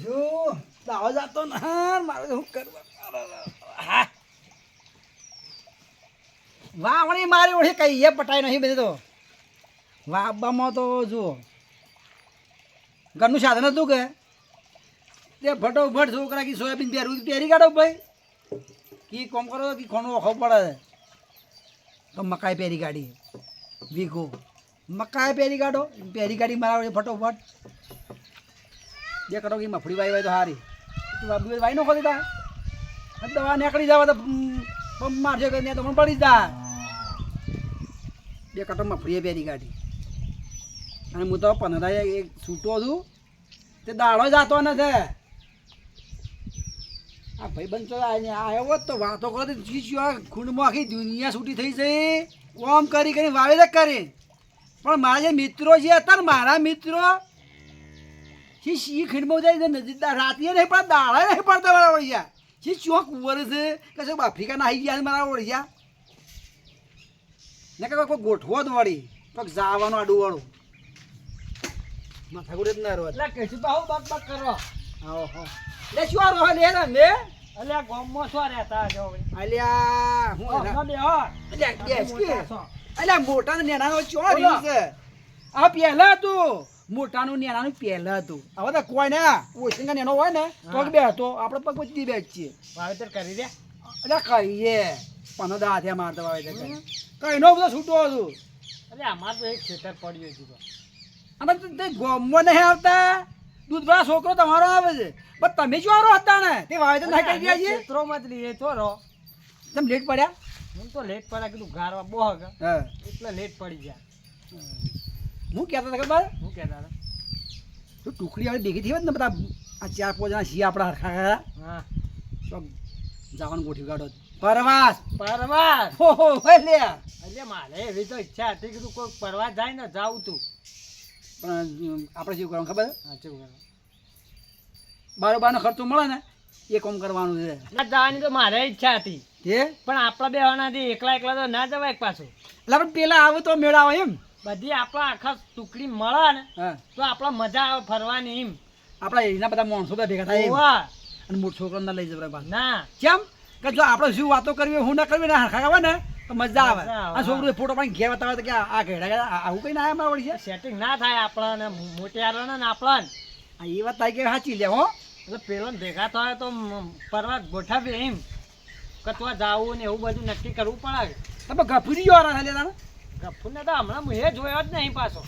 શું દાવા જાતો ના મારે શું કરવા હા વાવણી મારી ઓળી કઈ એ પટાઈ નહીં બધે તો વાવવામાં તો જુઓ ઘરનું સાધન હતું કે તે ફટોફટ છોકરા કી સોયાબીન પહેરી કાઢો ભાઈ કી કોમ કરો કે ખોણું ઓખો પડે તો મકાઈ પહેરી કાઢી વીઘો મકાઈ પહેરી કાઢો પહેરી કાઢી મારા ફટોફટ જે કરો કે મફળી વાઈ વાય તો હારી તું બાબુ વાઈ નો ખોલી તા દવા નીકળી જાવ તો પંપ મારશે કે તો પણ પડી જા બે કટો મફળીએ પહેરી કાઢી અને હું તો 15 એક છૂટો છું તે દાડો જાતો નથી આ ભાઈ બંધ આવ્યો હોત તો વાતો કરો તો ખૂંડમાં આખી દુનિયા છૂટી થઈ જઈ કોમ કરી કરીને વાવેતર કરી પણ મારા જે મિત્રો છે હતા મારા મિત્રો શી ખીણમાં જાય નજીક રાતે નહીં પણ દાડા નહીં પડતા મારા ઓળિયા શી ચોક ઉવર છે કશે આફ્રિકા નાહી ગયા મારા ઓળિયા ને કે કોઈ ગોઠવો જ વળી કોઈક જવાનું આડું વાળું માથા ગુડે જ ના રહો એટલે કશું બાહુ બાક બાક કરો આવો હો લે શું રહો લે ને અલ્યા ગોમમાં શું રહેતા છો અલ્યા હું અલ્યા બેસ કે અલ્યા મોટા ને નેનાનો ચોરી છે આ પહેલા તું મોટાનું નેનાનું પહેલા હતું હવે તો કોઈ ને ઓછીના નેનો હોય ને તો બે હતો આપણે પગ બચી બેચ છીએ વાવેતર કરી દે એટલે કહીએ પણ દાથે મારતા વાવેતર કરી કઈ નો બધો છૂટો હતું એટલે અમાર તો એક ખેતર પડ્યું હતું અમે તો ગોમમાં નહીં આવતા દૂધવાળા છોકરો તમારો આવે છે પણ તમે શું આરો હતા ને તે વાવેતર ના કરી ગયા છીએ ખેતરોમાં જ લઈએ તો રહો તમે લેટ પડ્યા હું તો લેટ પડ્યા કીધું ગારવા બહુ હા એટલે લેટ પડી જાય હું કહેતો હતો ખબર હું કહેતા હતા તું ટુકડી હવે ભેગી થઈ હોત ને બધા આ 4-5 જણા છીએ આપણા હરખા હા તો જવાનું ગોઠવી કાઢો પરવાસ પરવાસ ઓહો લે એટલે મારે એવી તો ઈચ્છા હતી કીધું કોઈ પરવાસ જાય ને જાવું તું પણ આપણે શું કરવાનું ખબર હા શું કરવા બારોબારનો ખર્ચો મળે ને એ કામ કરવાનું છે ના જવાની તો મારે ઈચ્છા હતી તે પણ આપણા બેવાનાથી એકલા એકલા તો ના જવાય પાછું એટલે આપણે પેલા આવે તો મેળ આવે એમ બધી આપણા આખા ટુકડી મળે ને હા તો આપણા મજા આવે ફરવાની એમ આપણા એના બધા માણસો બધા ભેગા થાય એમ. ઓવા અને મોટો છોકરો ના લઈ જવાય પાછું ના કેમ કે જો આપણે શું વાતો કરવી હું ના કરવી ને હરખા આવે ને તો મજા આવે મજા આવે, આ છોકરું ફોટો પાડીને ઘેર બતાવે તો કે આ ઘેડા આવું કઈ ના આવે મારા વળી છે સેટિંગ ના થાય આપણાને મોટિયારોને ને આપણાને આ એ વાત થાય કે સાચી લે હો એટલે પેલો ભેગા થાય તો પરવાસ ગોઠવીએ એમ કતવા જાવું ને એવું બધું નક્કી કરવું પડે તમે ગફુરી જો લે તારે ગફુરને તો હમણાં હું એ જોયો જ નહીં પાછો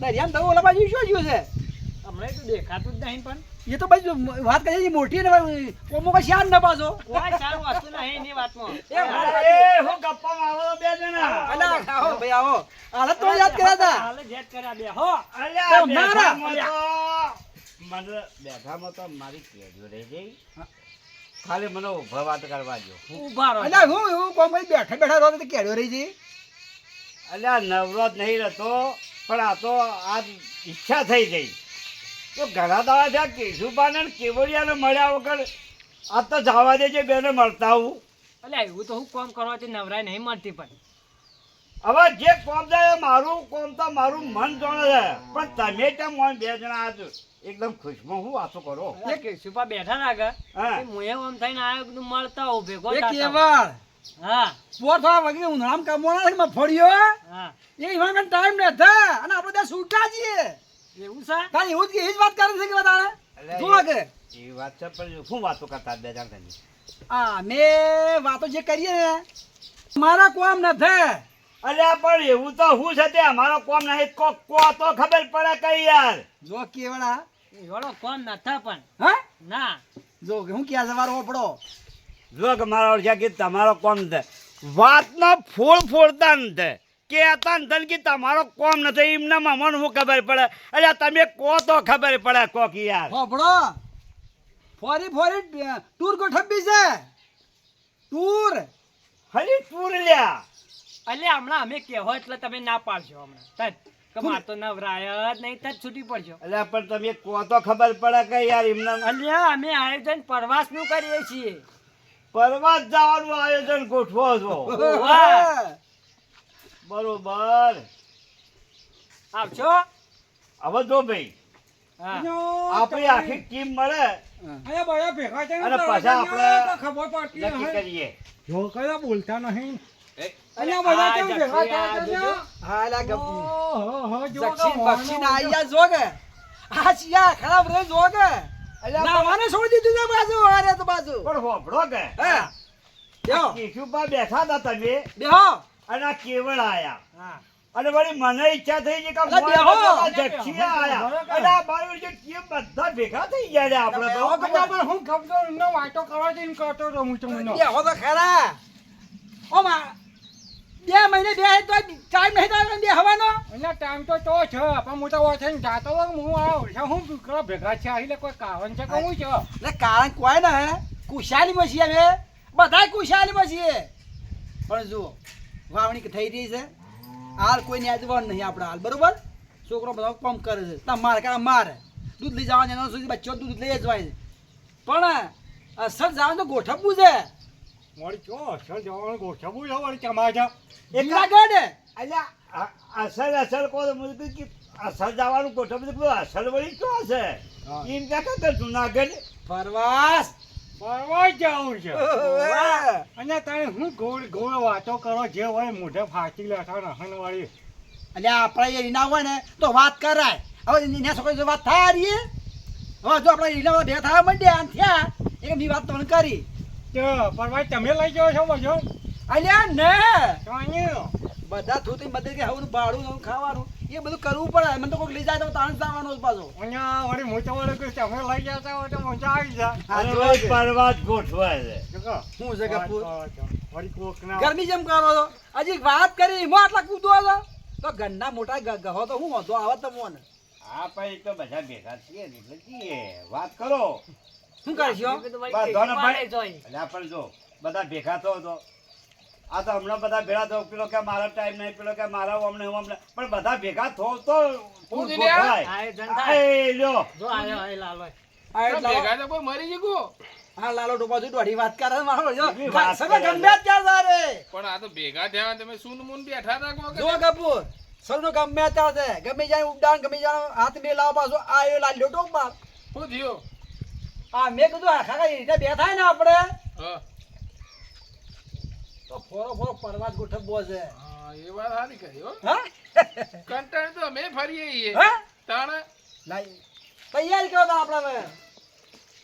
દરિયામ તો ઓલા બાજુ શું જોયું છે હમણાં તો દેખાતું જ નહીં પણ એ તો બાજુ વાત કરી મોટી ને કોમો કા શાન ન પાછો કોઈ સારું વસ્તુ નહીં એની વાતમાં હું ગપ્પામાં આવો બે જણા અલા આવો ભાઈ આવો હાલત તો યાદ કર્યા હતા હાલે જેટ કર્યા બે હો અલ્યા મારા. બેઠામાં તો મારી કેજો રહી ગઈ ખાલી મને ઉભા વાત કરવા દો ઉભા રહો અલા હું કોમ ભાઈ બેઠા બેઠા રહો તો કેડ્યો રહી જઈ અલ્યા નવરો જ નહીં રહેતો પણ આ તો આજ ઈચ્છા થઈ ગઈ તો ઘણા દાડા થયા કેશુભાને ને કેવડિયાને મળ્યા વગર આ તો જવા દેજે બેને મળતા આવું એટલે એવું તો હું કોમ કરવાથી નવરાય નહીં મળતી પણ હવે જે કોમ થાય મારું કોમ તો મારું મન જાણે છે પણ તમે કેમ મોન બે જણા આજ એકદમ ખુશમાં હું વાતો કરો એ કેશુભા બેઠા ના આગળ હા. એ મુએ ઓમ થઈને આયો કીધું મળતા હોઉં ભેગો એક થતા હોઉં. એવાર હા પોર થવા વગી ઉનાળામાં કમવાના છે મફળિયો હા એ ઈવાન ટાઈમ ન થા અને આપણે ત્યાં છૂટા છીએ એવું છે તારે એવું જ કે એ જ વાત કરે છે કે બતાડે અલ્યા, જોવા કે એ વાત છે પણ શું વાતો કરતા બે જણા તમે આ મેં વાતો જે કરીએ ને મારા કોમ ન થાય અલ્યા પણ એવું તો હું છે તે અમારો કોમ નહીં કો તો ખબર પડે કઈ યાર જો કેવડા એવડો કોમ નથા પણ હા ના જો કે હું ક્યાં સવારો ઓપડો જો કે મારા ઓળખ્યા કે તમારો કોમ છે વાતનો ફોડ ફોડતા નથી કહેતા નથી કે તમારો કોમ નથી એમને મને શું ખબર પડે અલ્યા તમે કહો તો ખબર પડે કોક યાર ઓપડો ફોરી ટૂર ગોઠવી છે ટૂર હલી ટૂર લ્યા એટલે હમણાં અમે કહેવો એટલે તમે ના પાડશો હમણાં તજ કે માર તો નવરાય જ નહીં તજ છૂટી પડશો અલ્યા પણ તમે કહો તો ખબર પડે કે યાર એમને અલ્યા અમે આયોજન પ્રવાસનું કરીએ છીએ પરવાસ જવાનું આયોજન ગોઠવો છો વાહ. બરોબર આવશો હવે જો ભાઈ હા. આપણી આખી ટીમ મળે અહીંયા બધા ભેગા થઈને અને તો પાછા આપણે તો ખબર પડતી નક્કી નહીં. કરીએ. જો કયા બોલતા નહીં એ, અહીંયા બધા આ કેમ જક્ષી ભેગા આ થયા છે જોજો. હા લા ગપ ઓહો, જો દક્ષિણ તો બક્ષિણ આયા જોગે આ ચિયા ખરાબ રે જોગે અલ્યા નાવાને છોડી દીધું છે બાજુ અરે તો બાજુ પણ હોભળો કે હે બેહો કેશુભા બેઠા હતા તમે બેહો અને આ કેવળ આયા હા. અને વળી મને ઈચ્છા થઈ છે કે અલા, મોય બેહો. બધા જક્ષિયા આયા અને આ બાજુ જે ટીમ બધા ભેગા થઈ ગયા છે આપણે તો અહીંયા પણ હું ગમતો એમનો વાંટો કરવા જઈને કરતો હતો હું તમને. બેહો તો ખરા ઓ માં 2 મહિને બે તો ટાઈમ નહીં થાય બે હવાનો અહીંયા ટાઈમ તો છે પણ હું તો ઓછે જાતો હતો કે હું આ ઓછા હું દીકરા ભેગા છે એટલે કોઈ કારણ છે કે હું છે એટલે કારણ કોઈ ના હે કુશાલીમાં છીએ અમે બધાય કુશાલીમાં છીએ પણ જુઓ વાવણી થઈ રહી છે હાલ કોઈની આજવાન નહીં આપણે હાલ બરોબર છોકરો બધો પંપ કરે છે તમારે કાં મારે દૂધ લઈ જવાનું એના સુધી બચ્ચો દૂધ લઈ જ વાય છે પણ અસર જવાનું તો ગોઠવવું છે મારી ચો અસર જવાનું ગોઠવવું છે વળી તમારે જુનાગઢ અલ્યા અસલ અસલ કહો તો મને કીધું કે અસલ જવાનું ગોઠવ બધું અસલ વળી શું હશે હા. એમ કહેતા કે જુનાગઢ ફરવાસ ફરવા જ જવું છે ઓવે. અને તારે હું ગોળ ગોળ વાતો કરો જે હોય મોઢે ફાટી લેતા નહન વાળી અલ્યા આપણે એ ના હોય ને તો વાત કરાય હવે એના છોકરી જો વાત થાય રહીએ હવે જો આપણે એના બે થવા માંડ્યા અને થયા એક બી વાત તમને કરી તો ફરવા તમે લઈ જાઓ છો બધો અલ્યા ને તો અહીંયા બધા થૂતી મદદ કે હવે ભાડું હવે ખાવાનું એ બધું કરવું પડે મને તો કોઈ લઈ જાય તો તાણ જવાનો પાછો અહીંયા વળી મોટા વાળો કે તમે લઈ જતા હોય તો મજા આવી જાય અને રોજ પરવાજ ગોઠવાય છે જો કહો. શું છે કપૂર વળી કોક ના ગરમી જેમ કરો છો હજી વાત કરી એમાં આટલા કૂદો છો તો ગંડા મોટા ગહો તો હું વાંધો આવે તમને હા ભાઈ તો બધા ભેગા છીએ ને એટલે છીએ વાત કરો શું કરશો બધાને ભાઈ અલ્યા પણ જો બધા ભેગા થો તો આ તો હમણાં બધા ભેગા થો પેલો કે મારા ટાઈમ નહીં પેલો કે મારા હમણાં હું હમણાં પણ બધા ભેગા થો તો ગોઠવાય. આયોજન થાય. એ લ્યો જો આયો એ લાલો. આ એટલા- ભેગા તો કોઈ મરી ગયું હા લાલો ટોપા જો દોઢી વાત કરે છે મારો જો એવી વાત સગા કરે છે. ગમે ત્યાં તારે પણ આ તો ભેગા થયા તમે સૂન મૂન બેઠા હતા કોક જો કપૂર સૌનો ગમે ત્યાં છે ગમે જાય ઉડાન ગમે જાય હાથ બે લાવ પાછો આયો લાલ્યો ટોપા શું થયું આ મેં કીધું આખા કઈ રીતે બેઠા ને આપણે હા તો ફોરો ફોરો પરવાજ ગોઠવવો છે હા, એ વાત સારી કરી હો હા કંટાળ તો અમે ફરીએ છીએ હા તાણે લાઈ તૈયાર કરો તો આપણે હવે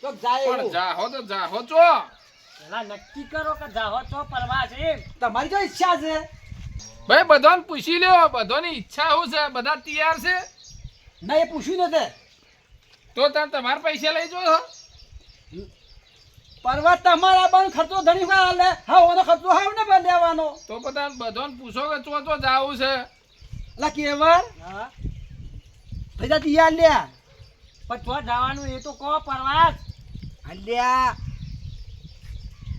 તો જાય પણ એવું. જાહો ચો પેલા નક્કી કરો કે જાહો છો પ્રવાસ એમ. તમારી કઈ ઈચ્છા છે ભાઈ બધાને પૂછી લ્યો બધાની ઈચ્છા શું છે બધા તૈયાર છે ના એ પૂછ્યું નથી તો તાર તમારા પૈસા લઈ જો પરવાજ તમારા બંધ ખર્ચો ધણી હોય લે હા ઓનો ખર્ચો હાવ ને પણ લેવાનો તો બધાને પૂછો કે ચો તો જાવું છે લા કેવર હા. ભૈયા તૈયાર લ્યા પણ તો જવાનું એ તો કહો પ્રવાસ. અલ્યા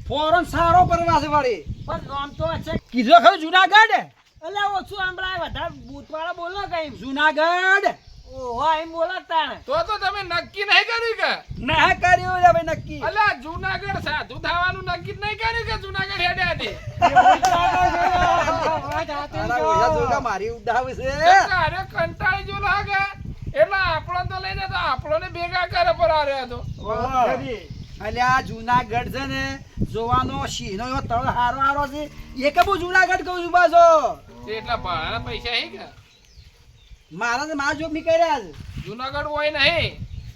ફોરન સારો પરવાસ વાળી પણ નામ તો છે. કીધો ખરું જુનાગઢ અલ્યા ઓછું સંભળાય વધારે ભૂતવાળા બોલો કઈ. જુનાગઢ ઓહો એમ બોલો તાણે. તો તમે નક્કી નહીં કર્યું કે ના કર્યું લે ભાઈ નક્કી અલ્યા જુનાગઢ સાધુ થવાનું નક્કી જ નહીં કર્યું કે જુનાગઢ હેડે હતી તારા ઓછા જોકા મારી ઉડાવે છે અરે કંટાળી જો લાગે એટલે આપણો તો લઈ જતો આપણોને ભેગા કરે પર આ રહ્યો હતો અલ્યા જુનાગઢ છે ને જોવાનો સિંહનો એવો તળ હારો હારો છે એ કે હું જુનાગઢ કહું છું પાછો તે એટલા ભાડાના પૈસા હે કે મારા તો મારા જોબ ની કર્યા છે જુનાગઢ હોય નહીં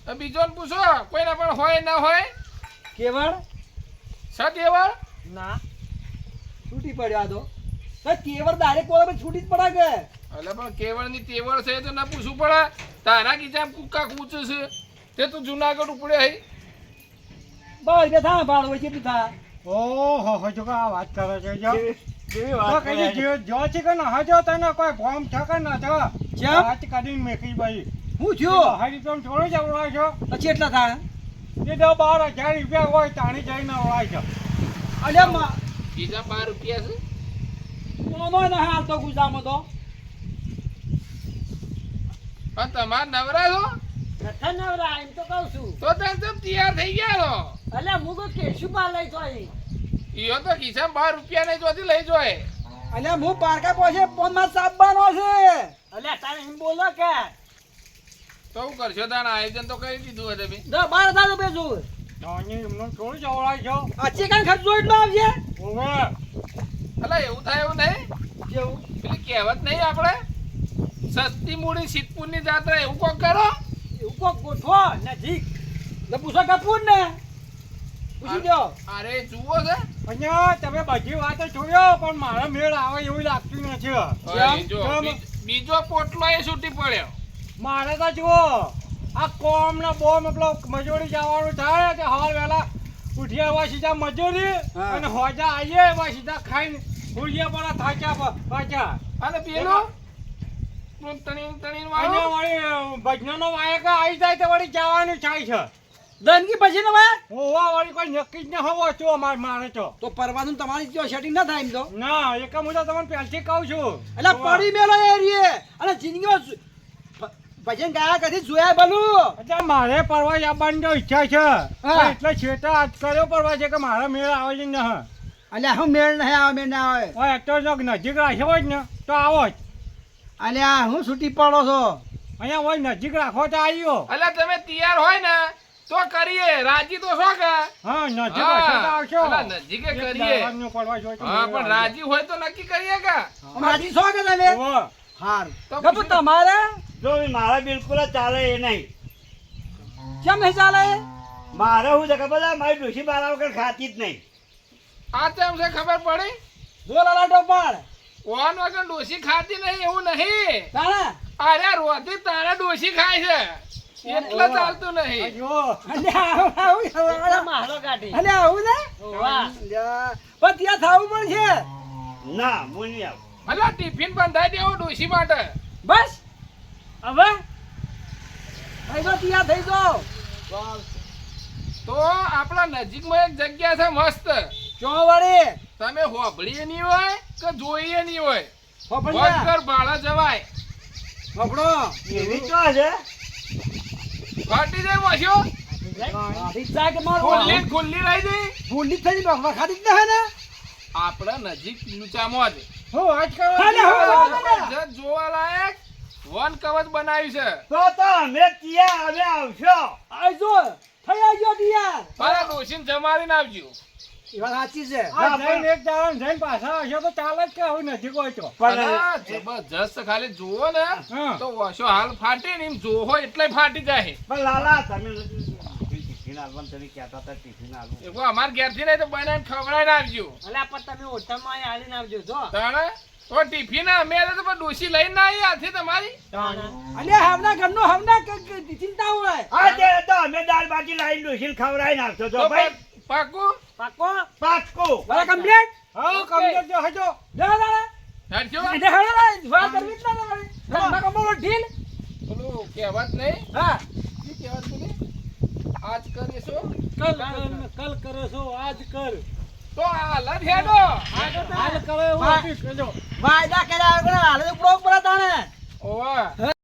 તો બીજોને પૂછો કોઈના પણ હોય ના હોય કેવળ સત એવા ના છૂટી પડ્યો આ તો કેવળ ડાયરેક્ટ કોલા પર છૂટી જ પડે કે એટલે પણ કેવળની તેવળ છે તો ના પૂછવું પડે તારા ગીચામાં કુકા કૂચું છે તે તું જુનાગઢ ઉપડે હઈ બસ બે થા ભાડું હોય કેટલું થા ઓહો જો આ વાત કરે છે જો કેવી તો વાત કઈ કરે છે. જો છે કે ના જો તને કોઈ ફોર્મ છે કે ના છે ચમ? વાત કરીને મેકી ભાઈ હું થયો હારી તમે થોડો જ આવડાય છો પછી એટલા થા એ તો 12,000 રૂપિયા હોય તાણી જઈને આવડાય છે અલ્યા ગીચા 12 રૂપિયા છે મોનો ના હાલ તો ગુજામાં તો પણ તમારે નવરા છો કથા નવરા એમ તો કહું છું. તો તમે તમ તૈયાર થઈ ગયા છો અલ્યા હું તો કેશુભા લઈ જોઈ. ઈયો તો ખિસ્સામાં 12 રૂપિયા નહીં જોતી લઈ જોય અલ્યા હું પારકા પહોંચે ફોન માં સાબવાનો છે અલ્યા તારે એમ બોલો કે તો હું કરશો તાણ આયોજન તો કરી દીધું હશે બી 10,000 રૂપિયા જોવે. નાની એમનો થોડું જવડાય છો આ ચિકન ખર્ચો એટલો આવશે. ઓવે અલા એવું થાય એવું નહીં કેવું? પેલી કહેવત નહીં આપણે સસ્તી મૂડી સિદ્ધપુરની જાત્રા એવું કોક કરો એવું કોક ગોઠવો નજીક. ને પૂછો કપૂર ને. પૂછી દો. અરે જુઓ છે અહીંયા તમે બધી વાતો જોયો પણ મારા મેળ આવે એવું લાગતું નથી ઓય, જો કેમ? બીજો પોટલો એ છૂટી પડ્યો મારે તો જુઓ આ કોમના બોમ એટલો મજૂરી જવાનું થાય કે હાલ વહેલા ઉઠ્યા એવા સીધા મજૂરી હા. અને હોજા આવીએ એવા સીધા ખાઈને ભૂલિયા પડા થાક્યા પાછા અને પેલું તણી તણી અહીંયા વાળો વળી ભજનનો વાયક આવી જાય તો વળી જવાનું થાય છે દનકી પછી ને ભાઈ. હોવા વળી કોઈ નક્કી જ ન હોવો છો મારે તો પરવાનું તમારી જો સેટિંગ ના થાય એમ તો. ના એક હું તો તમને પહેલથી કહું છું એટલે પડી મેલો એ રીએ અને જિંદગીમાં ભજન ગાયા કદી જોયા બલું. એટલે મારે પરવા આવવાની તો ઈચ્છા છે પણ એટલે છેટા હાથ કર્યો પરવા છે કે મારા મેળ આવે છે ને હા અલ્યા હું મેળ નહીં આવે મેળ ના આવે. ઓય તો જો નજીક રાખ્યો હોય ને તો આવો જ અલ્યા હું છૂટી પડો છો. અહીંયા હોય નજીક રાખો તો આવ્યો અલા તમે તૈયાર હોય ને તો કરીએ રાજી તો છો કે હા નજીક રાખો તો આવશો અલા નજીકે કરીએ પડવા જોઈએ તો હા પણ રાજી હોય તો નક્કી કરીએ કે રાજી છો કે તમે? ઓવે. હાર તો ગપુ તમારે જો મારા બિલકુલ જ ચાલે એ નહીં. કેમ નહીં ચાલે? મારે શું છે ખબર છે? મારી ડોશી બારા વગર ખાતી જ નહીં. આ તેમ છે ખબર પડી જો લાલા ટોપાડ ઓન વગર ડોસી ખાતી નહીં એવું નહીં તાણે અરે રોતી તારા ડોસી ખાય છે એટલે ચાલતું નહીં અયો. અલ્યા આવું મારો કાઢી અલ્યા આવું ને વાહ અલ્યા, પણ ત્યાં થાવું પણ છે. ના હું નહીં આવું. અલા ટિફિન બંધાઈ દેવો ડોસી માટે બસ હવે ભાઈ ત્યાં થઈ જાઓ. તો આપણા નજીકમાં એક જગ્યા છે મસ્ત ચો વળી તમે હોભળીએ નહીં હોય કે જોઈએ નહીં હોય હોપણ જા. વગર ભાડા જવાય હોપડો એવી તો છે. ફાટી જાય વાસ્યો રિક્ષા કે મારો ખુલ્લી ને ખુલ્લી રહી જાય ભૂલી થઈ ગઈ વખાતી જ ન હે ને. આપણા નજીક ઊંચામાં જ હું આજ કરો અલે, હવે. જબરજસ્ત જોવાલાયક વન કવચ બનાવ્યું છે તો અમે ત્યાં અમે આવશો. આજો થઈ આવજો યાર. મારા ડોસીને જમાડીને આવજો એ વાત સાચી છે. આ જઈને એક દાડો જઈને પાછા આવશો તો ચાલે જ કે આવું નજીક હોય તો અલા, જબરજસ્ત ખાલી જુઓ ને હા. તો વાસો હાલ ફાટી ને એમ જોવો એટલે ફાટી જાય પણ લાલા તમે ટિફિન આલવાનું તમે કહેતા હતા ટિફિન આલવું. એવો અમાર ઘેરથી નહીં તો બનાવીને ખવડાવીને આવજો અલ્યા પણ તમે હોટલમાં હાલીને આવજો જો તાણે તો ટિફિન અમે તો પણ ડોસી લઈને ના આવી હાથે તમારી અલ્યા હમના ઘરનો હમના ચિંતા હોય. હા તે તો અમે દાળ બાટી લાવીને ડોશીને ખવડાવીને આવશો તો તો ભાઈ. પાકું પાકો પાક્કું. બરાબર કમ્પ્લીટ. હા કમજોર જો હજો જા દાડા. હેડજો એટલે હવે રે વાત કરવી જ ના તમારે. હમણાં કમરો ઢીલ. પેલું કહેવત નહીં હા શું કહેવત પેલી આજ કરીશું કલ કરો છો આજ કર તો હાલ જ હેડો હાલ કરો એવું વાહ. આપી કરજો વાયદા કર્યા વગર હાલે તો પ્રોગ બરાતાણે. ઓવા